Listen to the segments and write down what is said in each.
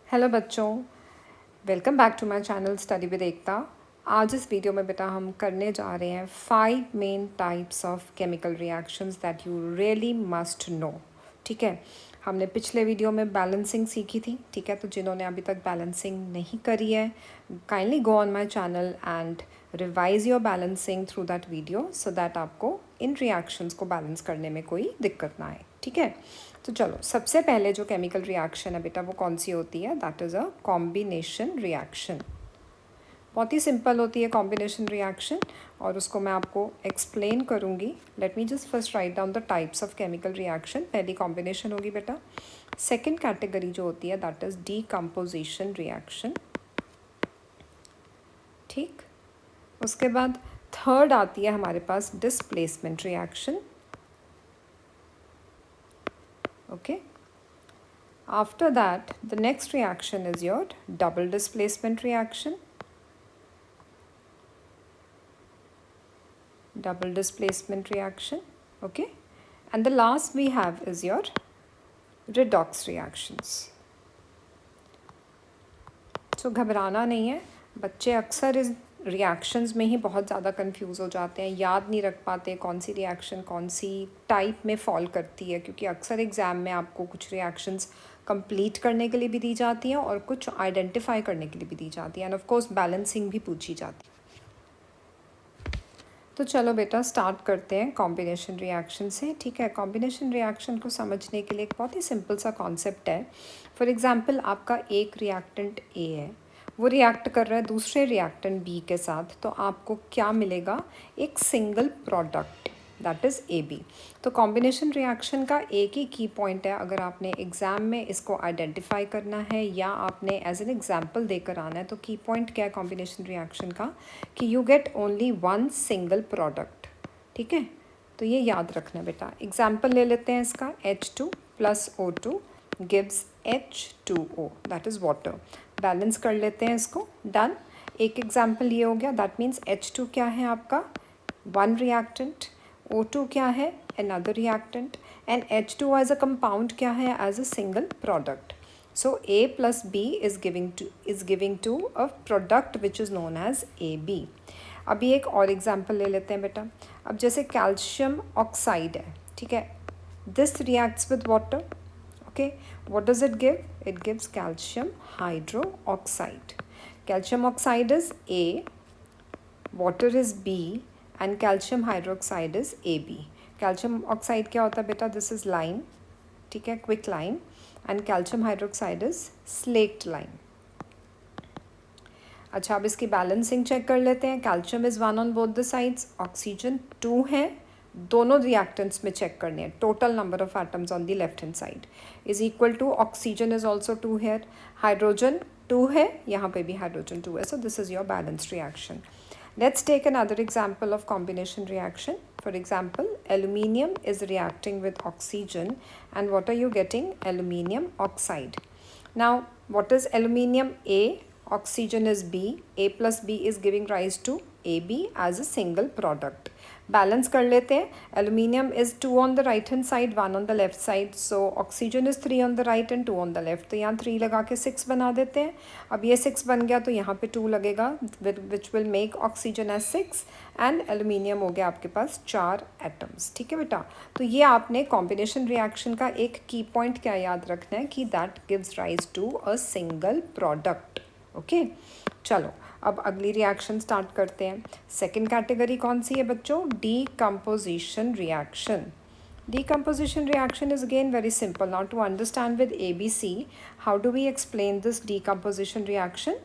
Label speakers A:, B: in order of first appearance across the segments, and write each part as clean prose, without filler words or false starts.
A: Hello बच्चों, welcome back to my channel study with Ekta. आज इस वीडियो में बेटा हम करने जा रहे हैं 5 main types of chemical reactions that you really must know. ठीक है, हमने पिछले वीडियो में बैलेंसिंग सीखी थी। ठीक है, तो जिन्होंने अभी तक बैलेंसिंग नहीं करी है, kindly go on my channel and revise your balancing through that video so that आपको इन रिएक्शंस को बैलेंस करने में कोई दिक्कत ना आए। ठीक है, तो चलो सबसे पहले जो केमिकल रिएक्शन है बेटा वो कौन सी होती है? That is a combination reaction. बहुत ही सिंपल होती है कॉम्बिनेशन रिएक्शन और उसको मैं आपको एक्सप्लेन करूँगी। Let me just first write down the types of chemical reaction. पहली कॉम्बिनेशन होगी बेटा। सेकेंड कैटेगरी जो होती है दैट इज़ डीकम्पोजिशन रिएक्शन। ठीक, उसके बाद थर्ड आती है हमारे पास displacement reaction. Okay, after that the next reaction is your double displacement reaction. Okay, and the last we have is your redox reactions. So घबराना नहीं है, बच्चे अक्सर इस रिएक्शंस में ही बहुत ज़्यादा कंफ्यूज हो जाते हैं, याद नहीं रख पाते कौन सी रिएक्शन कौन सी टाइप में फॉल करती है, क्योंकि अक्सर एग्ज़ाम में आपको कुछ रिएक्शंस कंप्लीट करने के लिए भी दी जाती हैं और कुछ आइडेंटिफाई करने के लिए भी दी जाती है, एंड ऑफ कोर्स बैलेंसिंग भी पूछी जाती है। तो चलो बेटा स्टार्ट करते हैं कॉम्बिनेशन रिएक्शन से। ठीक है, कॉम्बिनेशन रिएक्शन को समझने के लिए एक बहुत ही सिंपल सा कॉन्सेप्ट है। फॉर एग्जांपल आपका एक रिएक्टेंट ए है, वो रिएक्ट कर रहा है दूसरे रिएक्टेंट बी के साथ, तो आपको क्या मिलेगा? एक single product, that is A B. तो कॉम्बिनेशन रिएक्शन का एक ही की पॉइंट है, अगर आपने एग्ज़ाम में इसको आइडेंटिफाई करना है या आपने एज एन एग्जाम्पल देकर आना है, तो की पॉइंट क्या है कॉम्बिनेशन रिएक्शन का? कि you get only one single product. ठीक है, तो ये याद रखना बेटा। एग्जाम्पल ले लेते हैं इसका, H2 + O2 gives H2O, that is water. Balance कर लेते हैं इसको, डन। एक एग्जाम्पल ये हो गया, दैट मीन्स H2 क्या है आपका? One reactant. O2 क्या है? Another reactant. And H2O as a compound क्या है? As a single product. So A plus B is giving to a product which is known as AB. अभी एक और एग्जाम्पल ले लेते हैं बेटा। अब जैसे कैल्शियम ऑक्साइड है, ठीक है, this reacts with water. Okay, what does it give? It gives calcium hydroxide. Calcium oxide is A, water is B and calcium hydroxide is AB. Calcium oxide क्या होता है बेटा? दिस इज लाइम, ठीक है, quick lime, and calcium hydroxide is slaked lime. अच्छा, अब इसकी balancing check कर लेते हैं। Calcium is 1 on both the sides, oxygen 2 है, दोनों रिएक्टेंट्स में चेक करने हैं। Total number of atoms on the left hand side is equal to oxygen is also 2 here, hydrogen 2 है, यहाँ पे भी हाइड्रोजन 2 है। So this is your balanced reaction. Let's take another example of combination reaction. For example, aluminium is reacting with oxygen, and what are you getting? Aluminium oxide. Now, what is aluminium? A, oxygen is B, A plus B is giving rise to AB as a single product. Balance कर लेते हैं। Aluminium is 2 on the right hand side, 1 on the left side, so oxygen is 3 on the right and 2 on the left. तो यहाँ 3 लगा के 6 बना देते हैं। अब ये 6 बन गया तो यहाँ पे 2 लगेगा, which will make oxygen as 6 and aluminium हो गया आपके पास 4 एटम्स। ठीक है बेटा, तो ये आपने कॉम्बिनेशन रिएक्शन का एक की पॉइंट क्या याद रखना है कि that gives rise to a single product. Okay, चलो अब अगली रिएक्शन स्टार्ट करते हैं। सेकेंड कैटेगरी कौन सी है बच्चों? Decomposition reaction. Decomposition reaction is again very simple. Now to understand with ABC, how do we explain this decomposition reaction?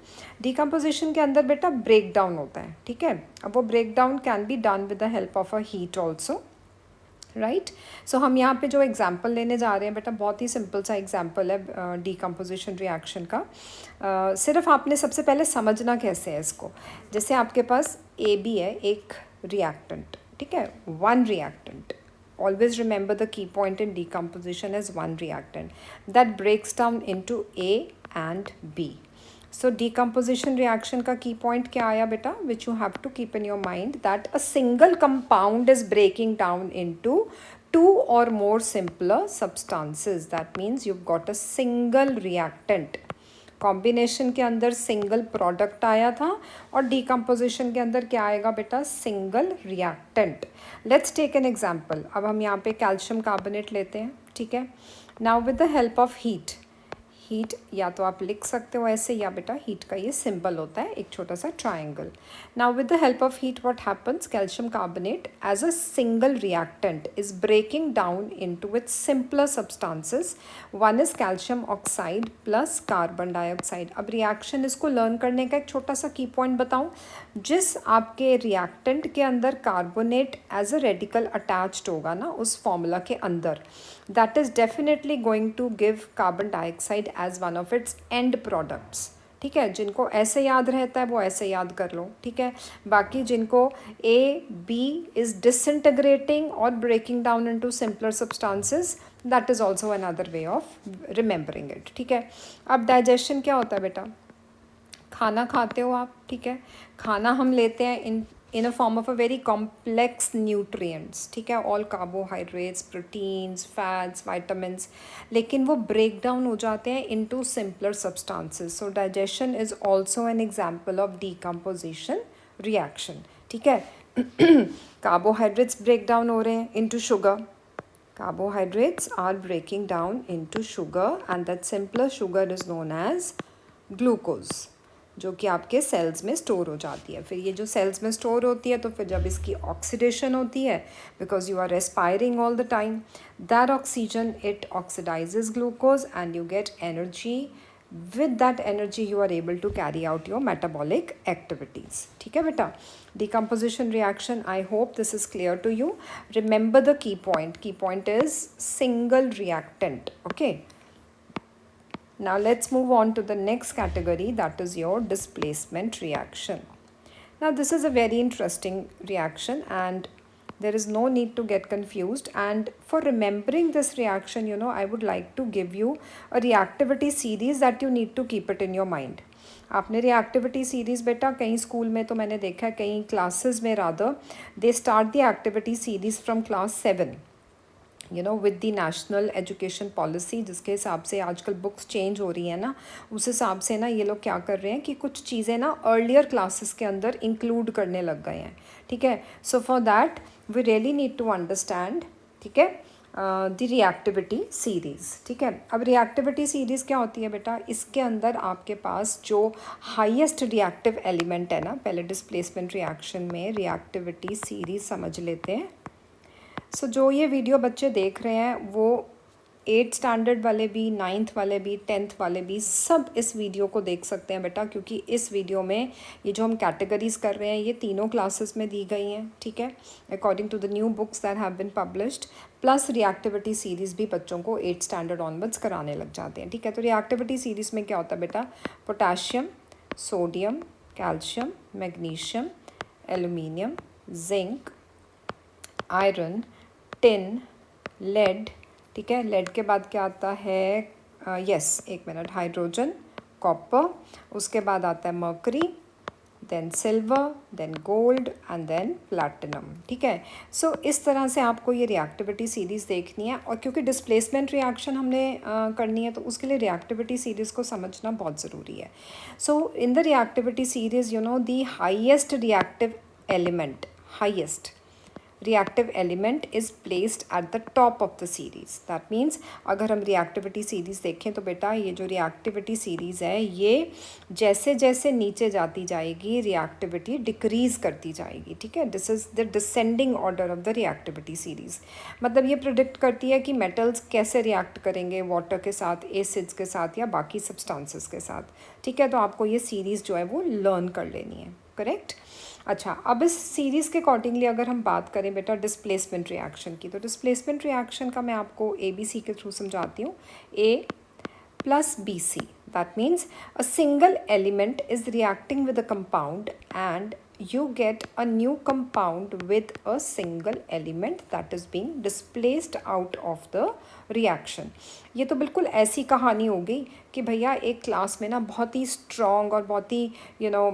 A: Decomposition के अंदर बेटा breakdown होता है, ठीक है। अब वो breakdown can be done with the help of a heat also. Right, so हम यहाँ पे जो एग्जाम्पल लेने जा रहे हैं बेटा, बहुत ही सिंपल सा एग्जाम्पल है डीकम्पोजिशन रिएक्शन का। सिर्फ आपने सबसे पहले समझना कैसे है इसको। जैसे आपके पास ए बी है, एक रिएक्टेंट, ठीक है, one reactant. Always remember the key point in decomposition as one reactant that breaks down into A and B. So decomposition reaction का key point क्या आया बेटा? Which you have to keep in your mind that a single compound is breaking down into 2 or more simpler substances. That means you've got a single reactant. Combination के अंदर single product आया था और decomposition के अंदर क्या आएगा बेटा, single reactant. Let's take an example. अब हम यहाँ पे कैल्शियम कार्बोनेट लेते हैं, ठीक है। Now with the help of heat, heat या तो आप लिख सकते हो ऐसे, या बेटा हीट का ये सिंबल होता है एक छोटा सा triangle. Now with the help of heat what happens, calcium carbonate as a single reactant is breaking down into its simpler substances. One is calcium oxide plus carbon dioxide. अब reaction, इसको learn करने का एक छोटा सा की point बताऊं, जिस आपके रिएक्टेंट के अंदर carbonate as a radical attached होगा ना उस फॉर्मूला के अंदर, that is definitely going to give carbon dioxide as one of its end products, ठीक है। जिनको ऐसे याद रहता है वो ऐसे याद कर लो, ठीक है। बाकी जिनको ए बी इज़ डिसइंटीग्रेटिंग और breaking down into simpler substances, that is also another way of remembering it, ठीक है। अब डाइजेशन क्या होता है बेटा, खाना खाते हो आप, ठीक है। खाना हम लेते हैं in a form of a very complex nutrients, ठीक है, all carbohydrates, proteins, fats, vitamins, लेकिन वो break down हो जाते हैं into simpler substances. So digestion is also an example of decomposition reaction, ठीक है। carbohydrates break down हो रहे हैं into sugar, carbohydrates are breaking down into sugar and that simpler sugar is known as glucose, जो कि आपके sales में store हो जाती है। फिर ये जो सेल्स में स्टोर होती है तो फिर जब इसकी ऑक्सीडेशन होती है, because you are respiring all the time, that oxygen it oxidises glucose and you get energy. With that energy you are able to carry out your metabolic activities, ठीक है बेटा। Decomposition reaction, I hope this is clear to you. Remember the key point is single reactant, okay. Now let's move on to the next category, that is your displacement reaction. Now this is a very interesting reaction and there is no need to get confused, and for remembering this reaction, you know, I would like to give you a reactivity series that you need to keep it in your mind. आपने reactivity series बेटा कहीं school में तो मैंने देखा है, कहीं classes में rather they start the activity series from class 7, you know, with the national education policy, जिसके हिसाब से आजकल बुक्स चेंज हो रही हैं ना, उस हिसाब से ना ये लोग क्या कर रहे हैं कि कुछ चीज़ें ना अर्लियर क्लासेस के अंदर इंक्लूड करने लग गए हैं, ठीक है। So for that we really need to understand, ठीक है, द रिएक्टिविटी सीरीज़, ठीक है। अब रिएक्टिविटी सीरीज़ क्या होती है बेटा, इसके अंदर आपके पास जो हाईएस्ट रिएक्टिव एलिमेंट है ना, पहले डिस्प्लेसमेंट रिएक्शन में रिएक्टिविटी सीरीज़ समझ लेते हैं। सो जो ये वीडियो बच्चे देख रहे हैं वो 8th स्टैंडर्ड वाले भी, 9th वाले भी, 10th वाले भी, सब इस वीडियो को देख सकते हैं बेटा, क्योंकि इस वीडियो में ये जो हम कैटेगरीज कर रहे हैं ये तीनों क्लासेस में दी गई हैं, ठीक है, according to the new books that have been published. Plus reactivity series भी बच्चों को 8th स्टैंडर्ड ऑनवर्ड्स कराने लग जाते हैं, ठीक है। तो रिएक्टिविटी सीरीज़ में क्या होता है बेटा, potassium, sodium, calcium, magnesium, aluminium, zinc, iron, tin, lead, ठीक है। लेड के बाद क्या आता है, एक मिनट, हाइड्रोजन, कॉपर, उसके बाद आता है mercury, then silver, then gold and then platinum, ठीक है। सो इस तरह से आपको ये रिएक्टिविटी सीरीज़ देखनी है, और क्योंकि डिस्प्लेसमेंट रिएक्शन हमने करनी है तो उसके लिए रिएक्टिविटी सीरीज़ को समझना बहुत ज़रूरी है। So in the reactivity series, you know, the highest reactive element, highest reactive element is placed at the top of the series. That means अगर हम reactivity series देखें तो बेटा ये जो reactivity series है ये जैसे जैसे नीचे जाती जाएगी reactivity decrease करती जाएगी, ठीक है। This is the descending order of the reactivity series. मतलब ये predict करती है कि metals कैसे react करेंगे water के साथ, acids के साथ या बाकी substances के साथ, ठीक है। तो आपको ये series जो है वो learn कर लेनी है, correct। अच्छा, अब इस सीरीज़ के अकॉर्डिंगली अगर हम बात करें बेटा डिस्प्लेसमेंट रिएक्शन की, तो डिस्प्लेसमेंट रिएक्शन का मैं आपको ABC के थ्रू समझाती हूँ। A plus BC, that means a single element is reacting with a compound and you get a new compound with a single element that is being displaced out of the reaction. ये तो बिल्कुल ऐसी कहानी हो गई कि भैया एक क्लास में ना बहुत ही स्ट्रॉन्ग और बहुत ही यू नो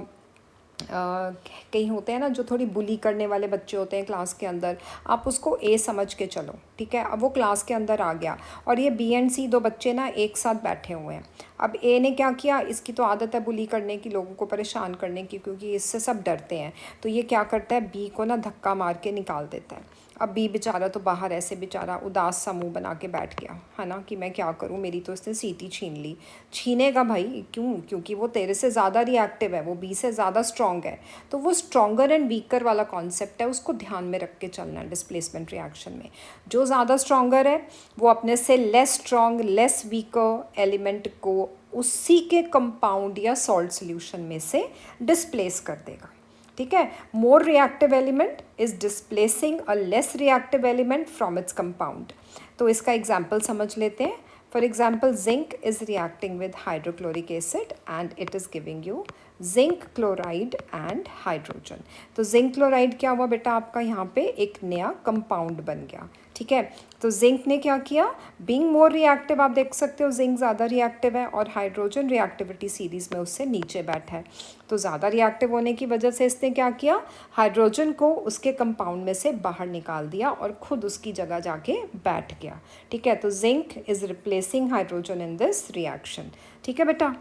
A: कहीं होते हैं ना जो थोड़ी बुली करने वाले बच्चे होते हैं क्लास के अंदर, आप उसको ए समझ के चलो, ठीक है। अब वो क्लास के अंदर आ गया और ये B एंड C दो बच्चे ना एक साथ बैठे हुए हैं। अब ए ने क्या किया, इसकी तो आदत है बुली करने की, लोगों को परेशान करने की, क्योंकि इससे सब डरते हैं। तो ये क्या करता है, बी को ना धक्का मार के निकाल देता है। अब बी बेचारा तो बाहर ऐसे बेचारा उदास सा मुँह बना के बैठ गया, है ना, कि मैं क्या करूँ, मेरी तो इसने सीट ही छीन ली। छीनेगा भाई, क्यों? क्योंकि वो तेरे से ज़्यादा रिएक्टिव है, वो बी से ज़्यादा स्ट्रॉन्ग है। तो वो स्ट्रॉन्गर एंड वीकर वाला कॉन्सेप्ट है, उसको ध्यान में रख के चलना है डिस्प्लेसमेंट रिएक्शन में। जो ज़्यादा स्ट्रॉन्गर है वो अपने से less strong, less weaker element को उसी के कंपाउंड या सॉल्ट सोल्यूशन में से डिस्प्लेस कर देगा। ठीक है, more reactive element is displacing a less reactive element from its compound. तो इसका एग्जाम्पल समझ लेते हैं। For example, zinc is reacting with hydrochloric acid and it is giving you zinc chloride and hydrogen. तो जिंक क्लोराइड क्या हुआ बेटा, आपका यहाँ पे एक नया कंपाउंड बन गया। ठीक है, तो जिंक ने क्या किया, बीइंग मोर रिएक्टिव, आप देख सकते हो जिंक ज़्यादा रिएक्टिव है और हाइड्रोजन रिएक्टिविटी सीरीज़ में उससे नीचे बैठा है। तो ज़्यादा रिएक्टिव होने की वजह से इसने क्या किया, हाइड्रोजन को उसके कंपाउंड में से बाहर निकाल दिया और खुद उसकी जगह जाके बैठ गया। ठीक है, तो zinc is replacing hydrogen in this reaction. ठीक है बेटा,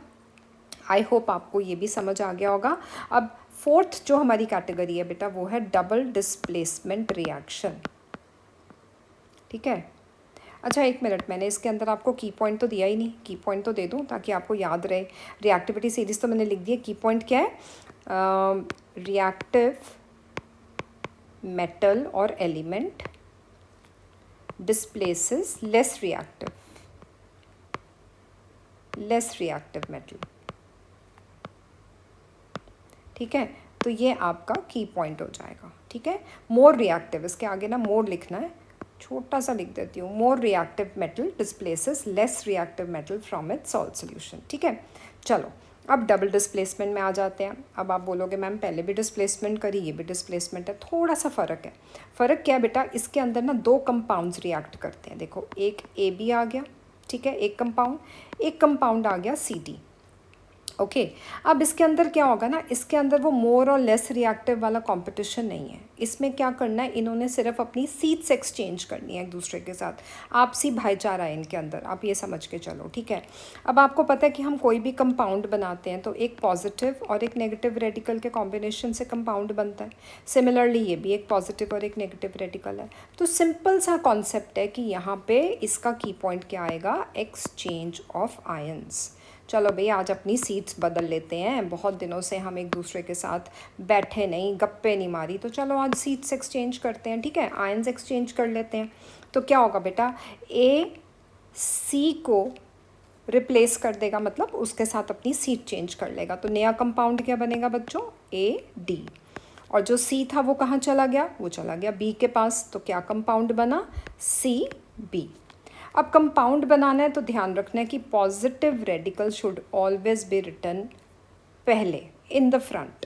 A: आई होप आपको ये भी समझ आ गया होगा। अब फोर्थ जो हमारी कैटेगरी है बेटा वो है डबल डिस्प्लेसमेंट रिएक्शन। ठीक है, अच्छा एक मिनट, मैंने इसके अंदर आपको की पॉइंट तो दिया ही नहीं, की पॉइंट तो दे दूं ताकि आपको याद रहे। रिएक्टिविटी सीरीज तो मैंने लिख दी है, की पॉइंट क्या है, रिएक्टिव मेटल और element displaces less reactive metal. ठीक है, तो ये आपका की पॉइंट हो जाएगा। ठीक है, मोर रिएक्टिव, इसके आगे ना मोर लिखना है, छोटा सा लिख देती हूँ, more reactive metal displaces less reactive metal from its salt solution. ठीक है, चलो अब डबल डिस्प्लेसमेंट में आ जाते हैं। अब आप बोलोगे मैम पहले भी डिस्प्लेसमेंट करी, ये भी डिस्प्लेसमेंट है, थोड़ा सा फ़र्क है। फ़र्क क्या है बेटा, इसके अंदर ना दो कंपाउंड्स रिएक्ट करते हैं। देखो, एक ए बी आ गया, ठीक है, एक कंपाउंड आ गया सी डी। ओके, अब इसके अंदर क्या होगा ना, इसके अंदर वो मोर और लेस रिएक्टिव वाला कंपटीशन नहीं है। इसमें क्या करना है, इन्होंने सिर्फ अपनी सीट्स एक्सचेंज करनी है एक दूसरे के साथ, आपसी भाईचारा है इनके अंदर, आप ये समझ के चलो। ठीक है, अब आपको पता है कि हम कोई भी कंपाउंड बनाते हैं तो एक पॉजिटिव और एक नेगेटिव रेडिकल के कॉम्बिनेशन से कंपाउंड बनता है। सिमिलरली ये भी एक पॉजिटिव और एक नेगेटिव रेडिकल है। तो सिंपल सा कॉन्सेप्ट है कि यहाँ पे इसका की पॉइंट क्या आएगा, एक्सचेंज ऑफ आयंस। चलो भाई, आज अपनी सीट्स बदल लेते हैं, बहुत दिनों से हम एक दूसरे के साथ बैठे नहीं, गप्पे नहीं मारी, तो चलो आज सीट्स एक्सचेंज करते हैं। ठीक है, आयंस एक्सचेंज कर लेते हैं। तो क्या होगा बेटा, ए सी को रिप्लेस कर देगा, मतलब उसके साथ अपनी सीट चेंज कर लेगा। तो नया कंपाउंड क्या बनेगा बच्चों, ए डी। और जो सी था वो कहाँ चला गया, वो चला गया बी के पास। तो क्या कंपाउंड बना, सी बी। अब कंपाउंड बनाना है तो ध्यान रखना है कि positive radical should always be written पहले in the front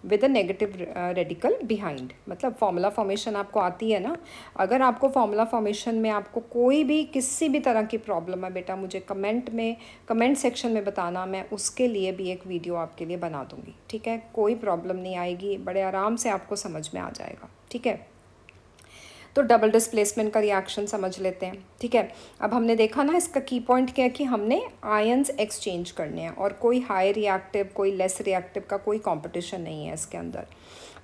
A: with a negative radical behind. मतलब फॉर्मूला फॉर्मेशन आपको आती है ना, अगर आपको फॉर्मूला फॉर्मेशन में आपको कोई भी किसी भी तरह की प्रॉब्लम है बेटा, मुझे कमेंट सेक्शन में बताना, मैं उसके लिए भी एक वीडियो आपके लिए बना दूँगी। ठीक है, कोई प्रॉब्लम नहीं आएगी, बड़े आराम से आपको समझ में आ जाएगा। ठीक है, तो डबल डिस्प्लेसमेंट का रिएक्शन समझ लेते हैं। ठीक है, अब हमने देखा ना इसका की पॉइंट क्या है कि हमने आयंस एक्सचेंज करने हैं और कोई हाई रिएक्टिव कोई लेस रिएक्टिव का कोई कंपटीशन नहीं है इसके अंदर।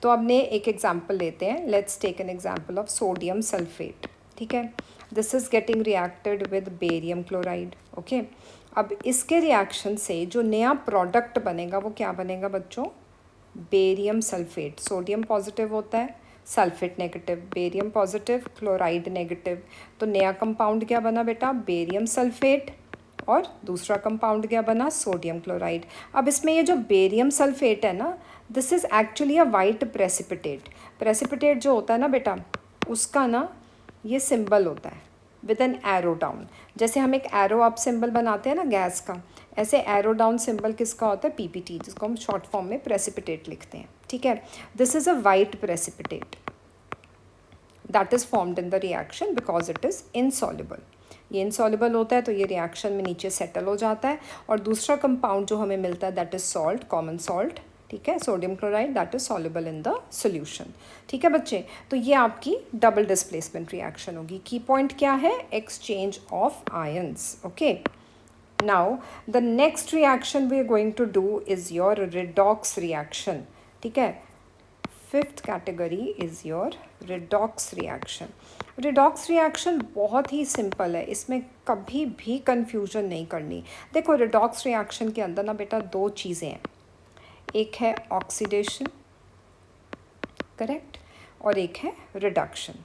A: तो हमने एक एग्जांपल लेते हैं, let's take an example of sodium sulphate. ठीक है, this is getting reacted with barium chloride. Okay, अब इसके रिएक्शन से जो नया प्रोडक्ट बनेगा वो क्या बनेगा बच्चों, बेरियम सल्फेट। सोडियम पॉजिटिव होता है, sulphate negative, barium positive, chloride negative. तो नया कंपाउंड क्या बना बेटा, बेरियम सल्फेट, और दूसरा कंपाउंड क्या बना, सोडियम क्लोराइड। अब इसमें ये जो बेरियम सल्फेट है ना, this is actually a white precipitate. Precipitate जो होता है ना बेटा, उसका ना ये सिंबल होता है विद एन एरो डाउन। जैसे हम एक एरो अप सिंबल बनाते हैं ना गैस का, ऐसे एरो डाउन सिंबल किसका होता है, पीपीटी, जिसको हम शॉर्ट फॉर्म में प्रेसिपिटेट लिखते हैं। ठीक है, this is a white precipitate that is formed in the reaction because it is insoluble. ये इनसॉल्युबल होता है तो ये रिएक्शन में नीचे सेटल हो जाता है। और दूसरा कंपाउंड जो हमें मिलता है that is salt, common salt. ठीक है, sodium chloride that is soluble in the solution. ठीक है बच्चे, तो ये आपकी डबल डिस्प्लेसमेंट रिएक्शन होगी। की पॉइंट क्या है, exchange of ions. Okay, Now the next reaction we are going to do is your redox reaction. ठीक है, fifth category is your redox reaction. Redox reaction बहुत ही सिंपल है, इसमें कभी भी कंफ्यूजन नहीं करनी. देखो रिडॉक्स रिएक्शन के अंदर ना बेटा दो चीज़ें हैं, एक है ऑक्सीडेशन, करेक्ट, और एक है रिडक्शन.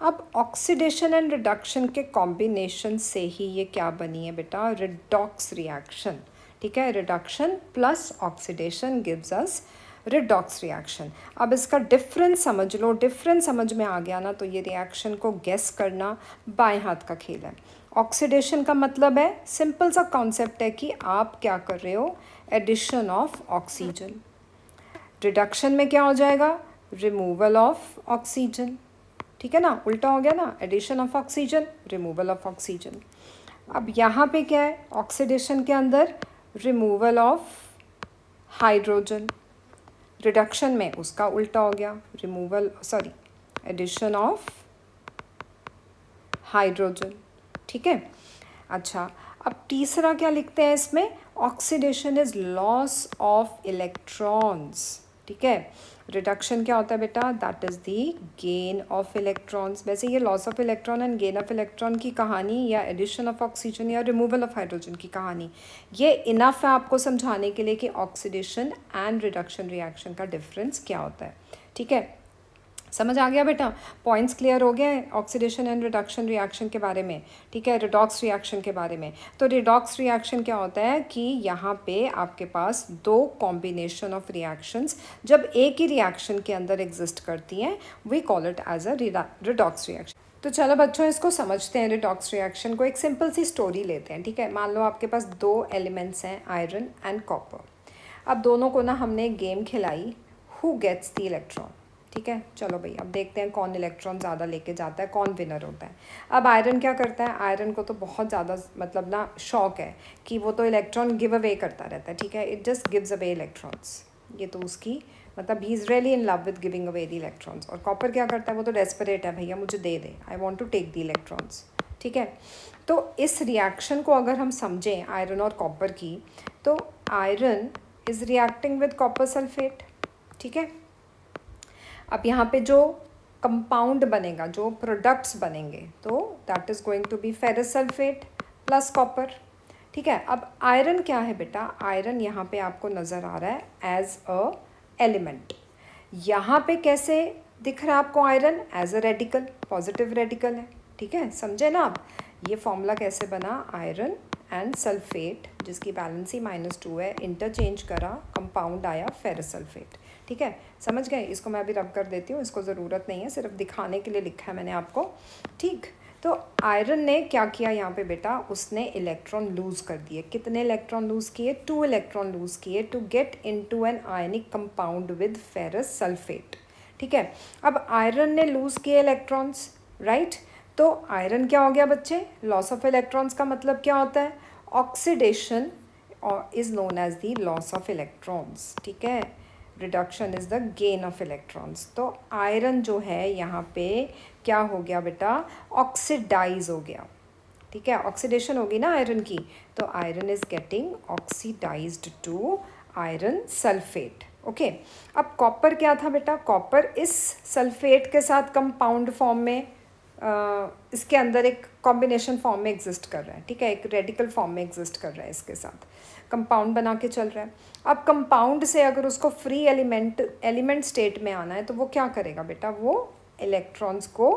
A: अब ऑक्सीडेशन एंड रिडक्शन के कॉम्बिनेशन से ही ये क्या बनी है बेटा, रिडॉक्स रिएक्शन. ठीक है, reduction plus oxidation gives us redox reaction. अब इसका डिफरेंस समझ लो, डिफरेंस समझ में आ गया ना तो ये रिएक्शन को गेस करना बाएं हाथ का खेल है. ऑक्सीडेशन का मतलब है, सिंपल सा कॉन्सेप्ट है कि आप क्या कर रहे हो, एडिशन ऑफ ऑक्सीजन. रिडक्शन में क्या हो जाएगा, रिमूवल ऑफ ऑक्सीजन. ठीक है ना, उल्टा हो गया ना, addition of oxygen, removal of oxygen. अब यहाँ पे क्या है, ऑक्सीडेशन के अंदर रिमूवल ऑफ हाइड्रोजन. रिडक्शन में उसका उल्टा हो गया, removal sorry addition of hydrogen. ठीक है, अच्छा अब तीसरा क्या लिखते हैं इसमें, oxidation is loss of electrons. ठीक है, रिडक्शन क्या होता है बेटा, that is the gain of electrons. वैसे ये loss of electron and gain of electron की कहानी या एडिशन ऑफ ऑक्सीजन या रिमूवल ऑफ हाइड्रोजन की कहानी, ये इनफ है आपको समझाने के लिए कि ऑक्सीडेशन एंड रिडक्शन रिएक्शन का डिफरेंस क्या होता है. ठीक है, समझ आ गया बेटा, पॉइंट्स क्लियर हो गए ऑक्सीडेशन एंड रिडक्शन रिएक्शन के बारे में. ठीक है, रिडॉक्स रिएक्शन के बारे में. तो रिडॉक्स रिएक्शन क्या होता है कि यहाँ पे आपके पास दो कॉम्बिनेशन ऑफ रिएक्शंस जब एक ही रिएक्शन के अंदर एग्जिस्ट करती हैं, we call it as a redox reaction. तो चलो बच्चों इसको समझते हैं, रिडॉक्स रिएक्शन को. एक सिंपल सी स्टोरी लेते हैं. ठीक है, मान लो आपके पास दो एलिमेंट्स हैं, आयरन एंड कॉपर. अब दोनों को ना हमने एक गेम खिलाई, हु गेट्स द इलेक्ट्रॉन. ठीक है, चलो भाई अब देखते हैं कौन इलेक्ट्रॉन ज़्यादा लेके जाता है, कौन विनर होता है. अब आयरन क्या करता है, आयरन को तो बहुत ज़्यादा मतलब ना शौक है कि वो तो इलेक्ट्रॉन गिव अवे करता रहता है. ठीक है, it just gives away electrons. ये तो उसकी मतलब ही is really in love with giving away the electrons. और कॉपर क्या करता है, वो तो डेस्परेट है, भैया मुझे दे दे, I want to take the electrons. ठीक है, तो इस रिएक्शन को अगर हम समझें आयरन और कॉपर की, तो iron is reacting with copper sulphate. ठीक है, अब यहाँ पे जो कंपाउंड बनेगा, जो प्रोडक्ट्स बनेंगे, तो that is going to be ferrous sulphate plus copper. ठीक है, अब आयरन क्या है बेटा, आयरन यहाँ पे आपको नज़र आ रहा है एज अ एलिमेंट. यहाँ पे कैसे दिख रहा है आपको iron, as a radical, positive radical है. ठीक है, समझे ना आप, ये फॉर्मूला कैसे बना, आयरन एंड सल्फेट जिसकी वैलेंसी -2 है, इंटरचेंज करा, कंपाउंड आया फेरस सल्फेट. ठीक है, समझ गए. इसको मैं अभी रब कर देती हूँ, इसको ज़रूरत नहीं है, सिर्फ दिखाने के लिए लिखा है मैंने आपको. ठीक, तो आयरन ने क्या किया यहाँ पे बेटा, उसने इलेक्ट्रॉन लूज़ कर दिए. कितने इलेक्ट्रॉन लूज़ किए, 2 इलेक्ट्रॉन लूज़ किए to get into an ionic compound with ferrous sulphate. ठीक है, अब आयरन ने लूज़ किए इलेक्ट्रॉन्स, राइट. तो आयरन क्या हो गया बच्चे, लॉस ऑफ इलेक्ट्रॉन्स का मतलब क्या होता है, oxidation is known as the loss of electrons. ठीक है, reduction is the gain of electrons. तो आयरन जो है यहाँ पे क्या हो गया बेटा, ऑक्सीडाइज हो गया. ठीक है, ऑक्सीडेशन होगी ना आयरन की, तो iron is getting oxidised to iron sulphate. Okay, अब कॉपर क्या था बेटा, कॉपर इस सल्फेट के साथ कंपाउंड फॉर्म में इसके अंदर एक कॉम्बिनेशन फॉर्म में एग्जिस्ट कर रहा है. ठीक है, एक रेडिकल फॉर्म में एग्जिस्ट कर रहा है, इसके साथ कंपाउंड बना के चल रहा है. अब कंपाउंड से अगर उसको फ्री एलिमेंट स्टेट में आना है तो वो क्या करेगा बेटा, वो इलेक्ट्रॉन्स को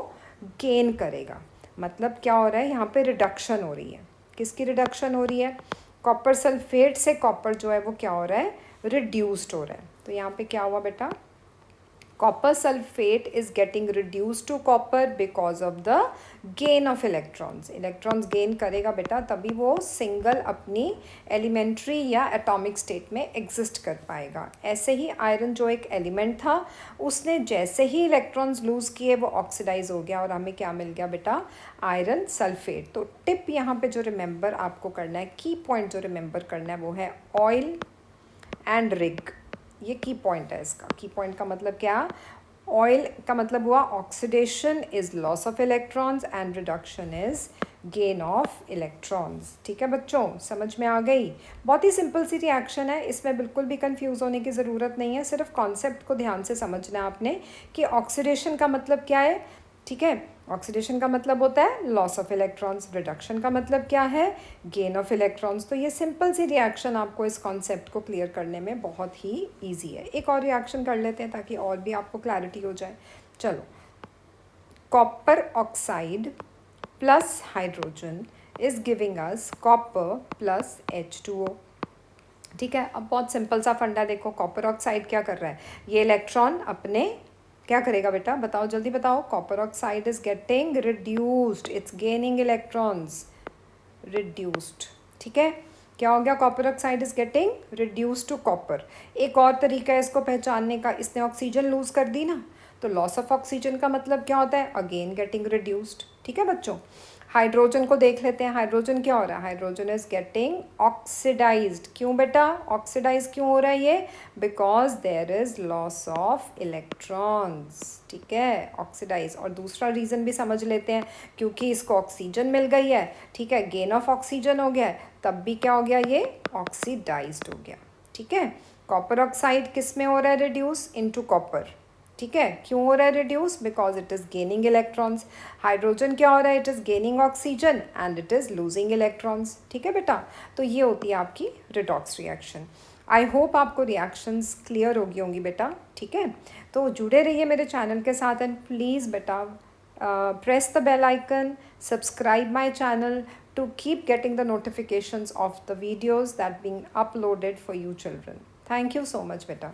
A: गेन करेगा. मतलब क्या हो रहा है, यहाँ पे रिडक्शन हो रही है. किसकी रिडक्शन हो रही है, कॉपर सल्फेट से कॉपर जो है वो क्या हो रहा है, रिड्यूस्ड हो रहा है. तो यहाँ पे क्या हुआ बेटा, copper sulfate is getting reduced to copper because of the gain of electrons. electrons gain करेगा बेटा, तभी वो सिंगल अपनी एलिमेंट्री या एटॉमिक स्टेट में एग्जिस्ट कर पाएगा. ऐसे ही आयरन जो एक एलिमेंट था, उसने जैसे ही इलेक्ट्रॉन्स लूज़ किए वो ऑक्सीडाइज हो गया और हमें क्या मिल गया बेटा, आयरन सल्फेट. तो टिप यहाँ पे जो रिमेंबर आपको करना है, की पॉइंट जो रिमेंबर करना है वो है ऑयल एंड रिग. ये की पॉइंट है इसका. की पॉइंट का मतलब क्या, ऑयल का मतलब हुआ oxidation is loss of electrons and reduction is gain of electrons. ठीक है बच्चों, समझ में आ गई? बहुत ही सिंपल सी रिएक्शन है, इसमें बिल्कुल भी कंफ्यूज होने की ज़रूरत नहीं है, सिर्फ कॉन्सेप्ट को ध्यान से समझना है आपने कि ऑक्सीडेशन का मतलब क्या है। ठीक है, ऑक्सीडेशन का मतलब होता है लॉस ऑफ इलेक्ट्रॉन्स, रिडक्शन का मतलब क्या है, गेन ऑफ इलेक्ट्रॉन्स। तो ये सिंपल सी रिएक्शन आपको इस कॉन्सेप्ट को क्लियर करने में बहुत ही ईजी है। एक और रिएक्शन कर लेते हैं ताकि और भी आपको क्लैरिटी हो जाए। चलो, copper oxide plus hydrogen is giving us copper plus H2O। ठीक है, अब बहुत सिंपल सा फंडा देखो, कॉपर ऑक्साइड क्या कर रहा है, ये इलेक्ट्रॉन अपने क्या करेगा बेटा, बताओ जल्दी बताओ। Copper oxide is getting reduced, it's gaining electrons, reduced. ठीक है, क्या हो गया, copper oxide is getting reduced to copper. एक और तरीका है इसको पहचानने का, इसने ऑक्सीजन लूज कर दी ना, तो लॉस ऑफ ऑक्सीजन का मतलब क्या होता है, अगेन गेटिंग रिड्यूस्ड। ठीक है बच्चों, हाइड्रोजन को देख लेते हैं, हाइड्रोजन क्या हो रहा है, हाइड्रोजन इज गेटिंग ऑक्सीडाइज्ड। क्यों बेटा ऑक्सीडाइज क्यों हो रहा है ये, because there is loss of electrons. ठीक है, ऑक्सीडाइज। और दूसरा रीज़न भी समझ लेते हैं, क्योंकि इसको ऑक्सीजन मिल गई है, ठीक है, गेन ऑफ ऑक्सीजन हो गया है, तब भी क्या हो गया, ये ऑक्सीडाइज्ड हो गया। ठीक है, कॉपर ऑक्साइड किस में हो रहा है, रिड्यूस इनटू कॉपर। ठीक है, क्यों हो रहा है reduce, because it is gaining electrons. Hydrogen क्या हो रहा है, it is gaining oxygen and it is losing electrons. ठीक है बेटा, तो ये होती है आपकी रिडॉक्स रिएक्शन। आई होप आपको रिएक्शंस क्लियर होगी होंगी बेटा। ठीक है, तो जुड़े रहिए मेरे चैनल के साथ एंड प्लीज़ बेटा press the bell icon, subscribe my channel to keep getting the notifications of the videos that being uploaded for you children. Thank you so much beta.